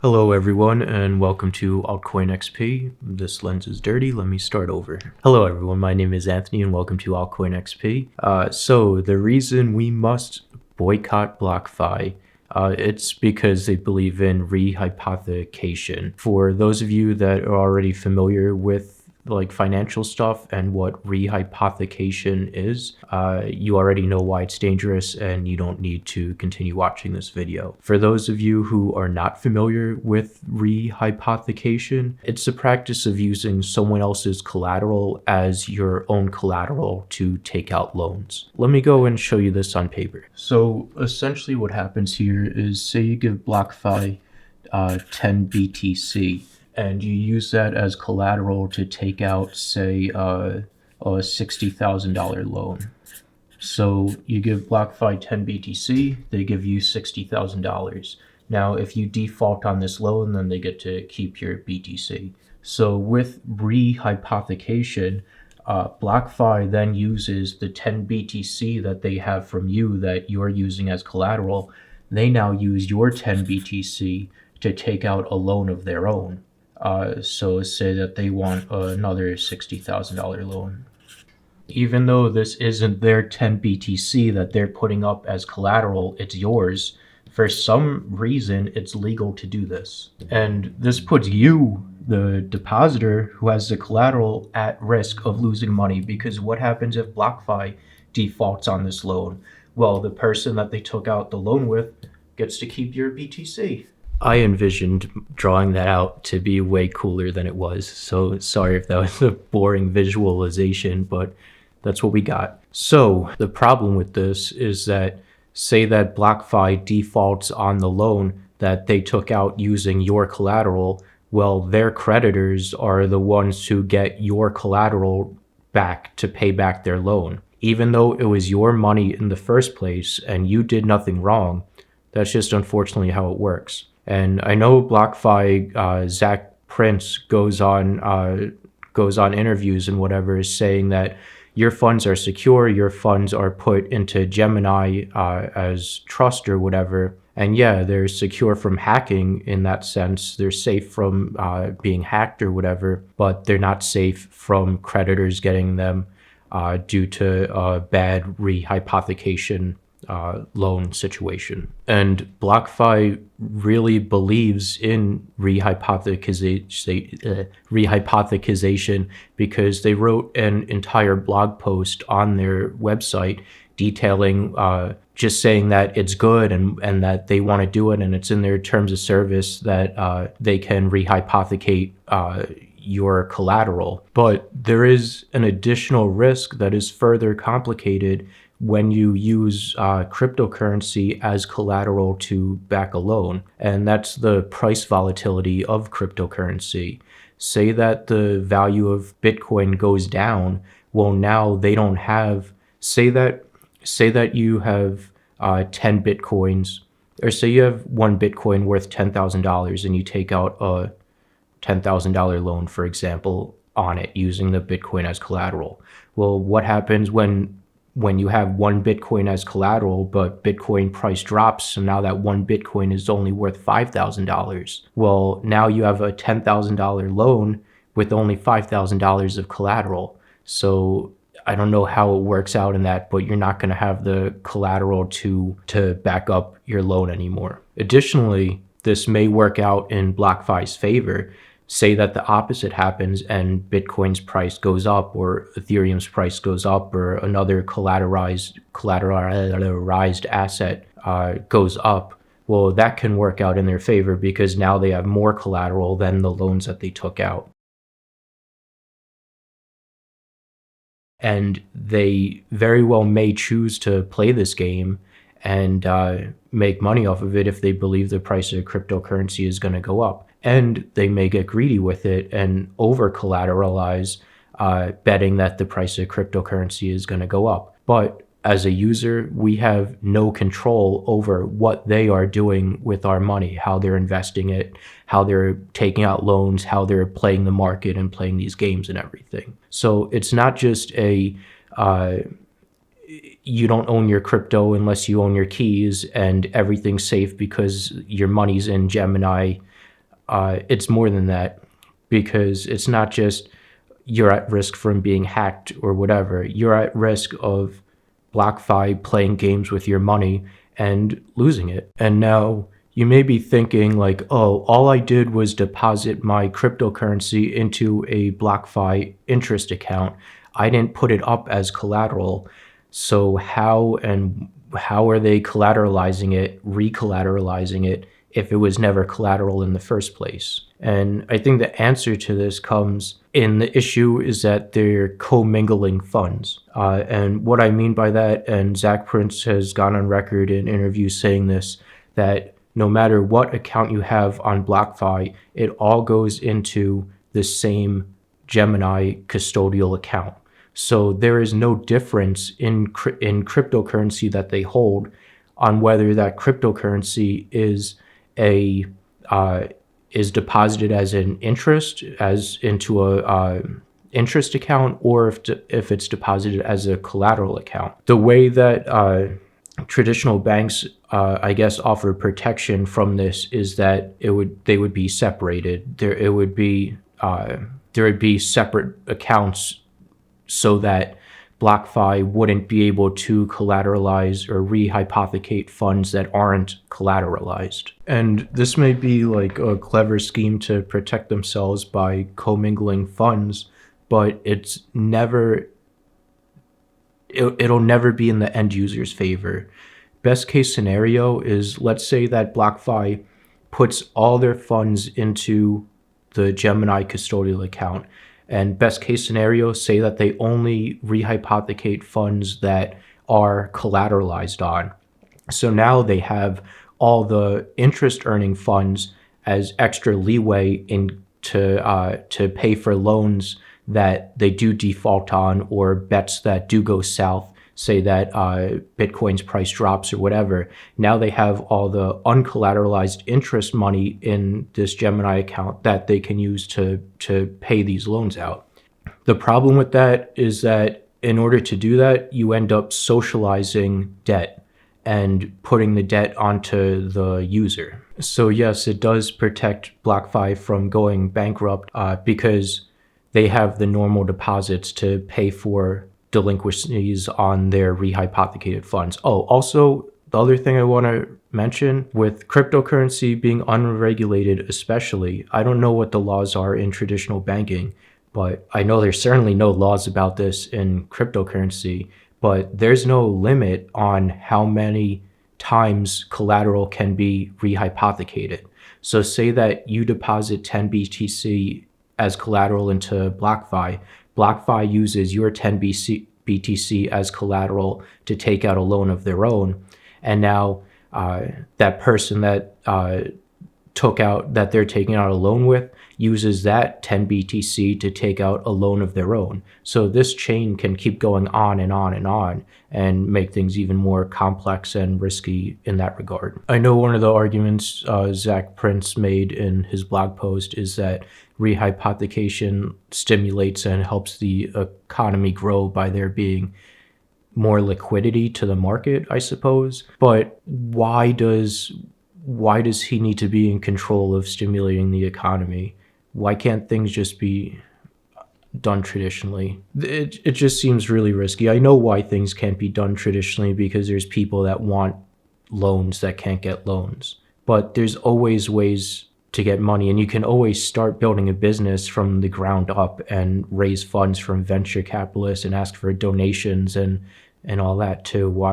Hello everyone and welcome to AltcoinXP. This lens is dirty, let me start over. Hello everyone, my name is Anthony and welcome to AltcoinXP. So the reason we must boycott BlockFi, it's because they believe in rehypothecation. For those of you that are already familiar with financial stuff and what rehypothecation is, you already know why it's dangerous and you don't need to continue watching this video. For those of you who are not familiar with rehypothecation, it's the practice of using someone else's collateral as your own collateral to take out loans. Let me go and show you this on paper. So essentially what happens here is, say you give BlockFi 10 BTC, and you use that as collateral to take out, say, a $60,000 loan. So you give BlockFi 10 BTC, they give you $60,000. Now, if you default on this loan, then they get to keep your BTC. So with rehypothecation, BlockFi then uses the 10 BTC that they have from you that you're using as collateral. They now use your 10 BTC to take out a loan of their own. So say that they want another $60,000 loan. Even though this isn't their 10 BTC that they're putting up as collateral, it's yours. For some reason, it's legal to do this. And this puts you, the depositor who has the collateral, at risk of losing money, because what happens if BlockFi defaults on this loan? Well, the person that they took out the loan with gets to keep your BTC. I envisioned drawing that out to be way cooler than it was, so sorry if that was a boring visualization, but that's what we got. So the problem with this is that, say that BlockFi defaults on the loan that they took out using your collateral, well, their creditors are the ones who get your collateral back to pay back their loan. Even though it was your money in the first place and you did nothing wrong, that's just unfortunately how it works. And I know BlockFi, Zach Prince goes on interviews and whatever, saying that your funds are secure, your funds are put into Gemini as trust or whatever. And yeah, they're secure from hacking in that sense. They're safe from being hacked or whatever, but they're not safe from creditors getting them due to bad rehypothecation loan situation. And BlockFi really believes in rehypothecization because they wrote an entire blog post on their website detailing, just saying that it's good and that they want to do it, and it's in their terms of service that they can rehypothecate your collateral. But there is an additional risk that is further complicated when you use cryptocurrency as collateral to back a loan, and that's the price volatility of cryptocurrency. Say that the value of Bitcoin goes down, well, now they don't have, say that you have 10 Bitcoins, or say you have one Bitcoin worth $10,000 and you take out a $10,000 loan, for example, on it using the Bitcoin as collateral. Well, what happens when you have one Bitcoin as collateral, but Bitcoin price drops, so now that one Bitcoin is only worth $5,000. Well, now you have a $10,000 loan with only $5,000 of collateral. So I don't know how it works out in that, but you're not going to have the collateral to back up your loan anymore. Additionally, this may work out in BlockFi's favor. Say that the opposite happens and Bitcoin's price goes up, or Ethereum's price goes up, or another collateralized asset goes up. Well, that can work out in their favor because now they have more collateral than the loans that they took out. And they very well may choose to play this game and make money off of it if they believe the price of cryptocurrency is going to go up. And they may get greedy with it and over-collateralize, betting that the price of cryptocurrency is going to go up. But as a user, we have no control over what they are doing with our money, how they're investing it, how they're taking out loans, how they're playing the market and playing these games and everything. So it's not just a you don't own your crypto unless you own your keys and everything's safe because your money's in Gemini it's more than that, because it's not just you're at risk from being hacked or whatever. You're at risk of BlockFi playing games with your money and losing it. And now you may be thinking like, oh, all I did was deposit my cryptocurrency into a BlockFi interest account. I didn't put it up as collateral. So how are they collateralizing it, recollateralizing it, if it was never collateral in the first place? And I think the answer to this comes in the issue is that they're commingling funds. And what I mean by that, and Zach Prince has gone on record in interviews saying this, that no matter what account you have on BlockFi, it all goes into the same Gemini custodial account. So there is no difference in cryptocurrency that they hold on whether that cryptocurrency is deposited as an interest, as into a interest account, or if it's deposited as a collateral account. The way that traditional banks, I guess, offer protection from this is that they would be separated. There would be separate accounts so that BlockFi wouldn't be able to collateralize or rehypothecate funds that aren't collateralized. And this may be like a clever scheme to protect themselves by commingling funds, but it'll never be in the end user's favor. Best case scenario is, let's say that BlockFi puts all their funds into the Gemini custodial account. And best case scenario, say that they only rehypothecate funds that are collateralized on. So now they have all the interest earning funds as extra leeway to pay for loans that they do default on, or bets that do go south, say that Bitcoin's price drops or whatever. Now they have all the uncollateralized interest money in this Gemini account that they can use to pay these loans out. The problem with that is that in order to do that, you end up socializing debt and putting the debt onto the user. So yes, it does protect BlockFi from going bankrupt because they have the normal deposits to pay for delinquencies on their rehypothecated funds. Oh, also, the other thing I want to mention, with cryptocurrency being unregulated especially, I don't know what the laws are in traditional banking, but I know there's certainly no laws about this in cryptocurrency, but there's no limit on how many times collateral can be rehypothecated. So say that you deposit 10 BTC as collateral into BlockFi. BlockFi uses your 10 BTC as collateral to take out a loan of their own. And now that person that they're taking out a loan with uses that 10 BTC to take out a loan of their own. So this chain can keep going on and on and on and make things even more complex and risky in that regard. I know one of the arguments Zach Prince made in his blog post is that rehypothecation stimulates and helps the economy grow by there being more liquidity to the market, I suppose. But why does he need to be in control of stimulating the economy? Why can't things just be done traditionally? It just seems really risky. I know why things can't be done traditionally, because there's people that want loans that can't get loans. But there's always ways to get money, and you can always start building a business from the ground up and raise funds from venture capitalists and ask for donations and all that too.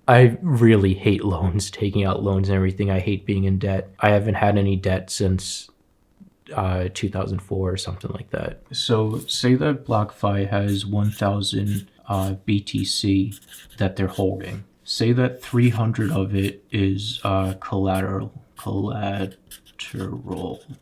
I really hate loans, taking out loans and everything. I hate being in debt. I haven't had any debt since 2004 or something like that. So say that BlockFi has 1,000 BTC that they're holding. Say that 300 of it is collateral,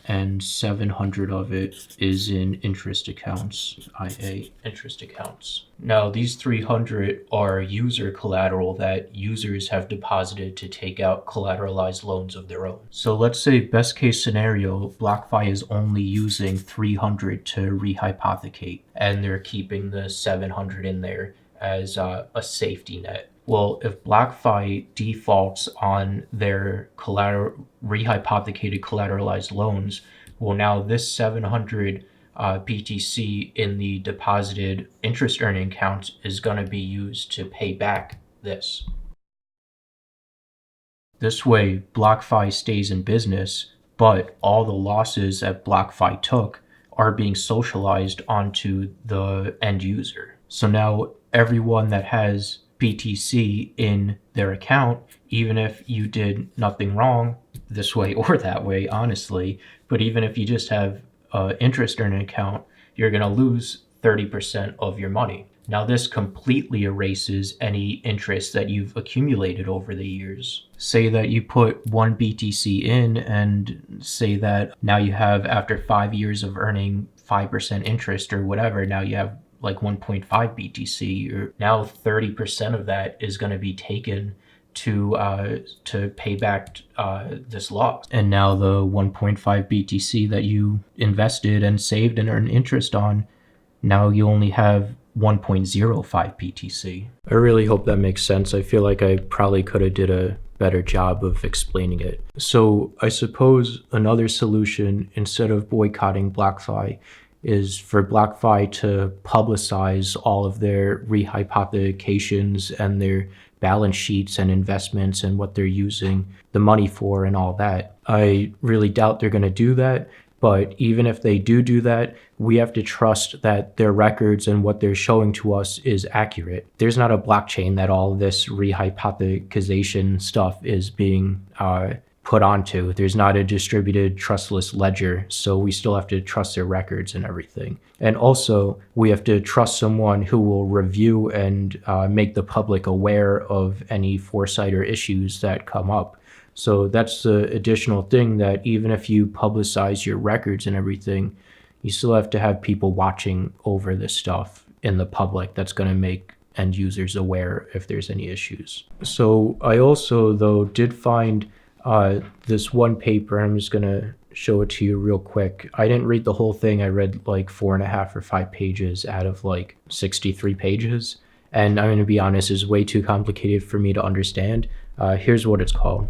and 700 of it is in interest accounts, i.e. interest accounts. Now, these 300 are user collateral that users have deposited to take out collateralized loans of their own. So let's say best case scenario, BlockFi is only using 300 to rehypothecate, and they're keeping the 700 in there as a safety net. Well, if BlockFi defaults on their rehypothecated collateralized loans, well, now this 700 BTC in the deposited interest earning account is going to be used to pay back this. This way, BlockFi stays in business, but all the losses that BlockFi took are being socialized onto the end user. So now everyone that has BTC in their account, even if you did nothing wrong this way or that way, honestly, but even if you just have an interest earning account, you're going to lose 30% of your money. Now, this completely erases any interest that you've accumulated over the years. Say that you put 1 BTC in, and say that now you have, after 5 years of earning 5% interest or whatever, now you have like 1.5 BTC, or now 30% of that is going to be taken to pay back this loss. And now the 1.5 BTC that you invested and saved and earned interest on, now you only have 1.05 BTC. I really hope that makes sense. I feel like I probably could have did a better job of explaining it. So I suppose another solution, instead of boycotting BlockFi, is for BlockFi to publicize all of their rehypothecations and their balance sheets and investments and what they're using the money for and all that. I really doubt they're going to do that. But even if they do that, we have to trust that their records and what they're showing to us is accurate. There's not a blockchain that all this rehypothecization stuff is being put onto. There's not a distributed trustless ledger, so we still have to trust their records and everything. And also, we have to trust someone who will review and make the public aware of any foresight or issues that come up. So that's the additional thing, that even if you publicize your records and everything, you still have to have people watching over this stuff in the public that's going to make end users aware if there's any issues. So I also, though, did find this one paper. I'm just going to show it to you real quick. I didn't read the whole thing. I read like 4.5 or 5 pages out of like 63 pages. And I'm going to be honest, it's way too complicated for me to understand. Here's what it's called: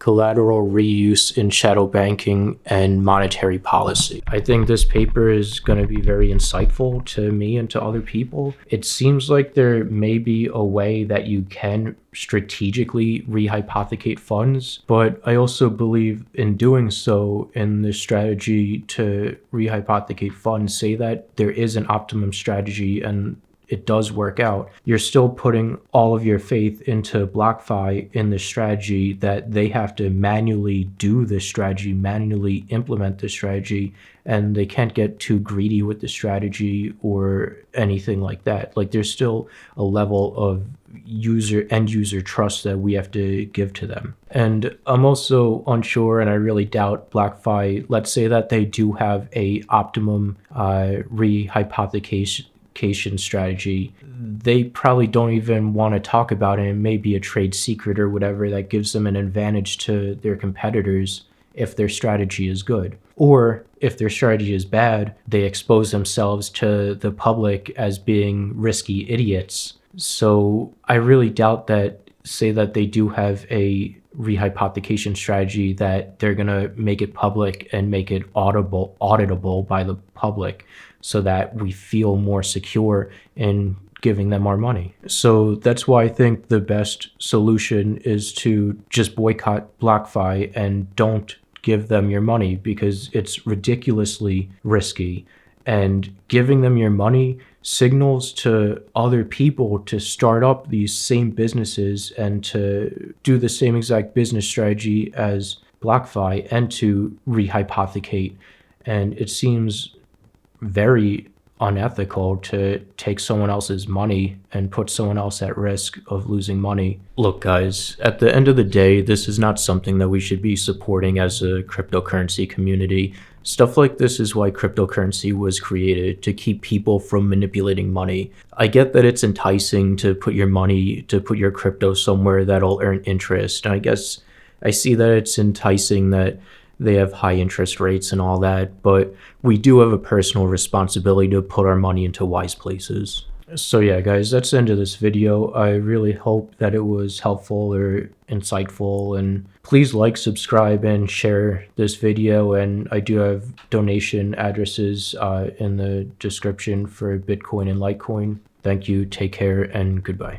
Collateral Reuse in Shadow Banking and Monetary Policy. I think this paper is going to be very insightful to me and to other people. It seems like there may be a way that you can strategically rehypothecate funds, but I also believe in doing so, in the strategy to rehypothecate funds, say that there is an optimum strategy and it does work out, you're still putting all of your faith into BlockFi in the strategy, that they have to manually do this strategy, manually implement this strategy, and they can't get too greedy with the strategy or anything like that. Like, there's still a level of end user trust that we have to give to them. And I'm also unsure, and I really doubt BlockFi, let's say that they do have a optimum rehypothecation strategy, they probably don't even want to talk about it. It may be a trade secret or whatever that gives them an advantage to their competitors if their strategy is good. Or if their strategy is bad, they expose themselves to the public as being risky idiots. So I really doubt that, say that they do have a rehypothecation strategy, that they're going to make it public and make it auditable by the public, so that we feel more secure in giving them our money. So that's why I think the best solution is to just boycott BlockFi and don't give them your money, because it's ridiculously risky. And giving them your money signals to other people to start up these same businesses and to do the same exact business strategy as BlockFi and to rehypothecate. And it seems very unethical to take someone else's money and put someone else at risk of losing money. Look, guys, at the end of the day, this is not something that we should be supporting as a cryptocurrency community. Stuff like this is why cryptocurrency was created, to keep people from manipulating money. I get that it's enticing to put your crypto somewhere that'll earn interest. And I guess I see that it's enticing that they have high interest rates and all that, but we do have a personal responsibility to put our money into wise places. So yeah, guys, that's the end of this video. I really hope that it was helpful or insightful, and please like, subscribe, and share this video. And I do have donation addresses in the description for Bitcoin and Litecoin. Thank you, take care, and goodbye.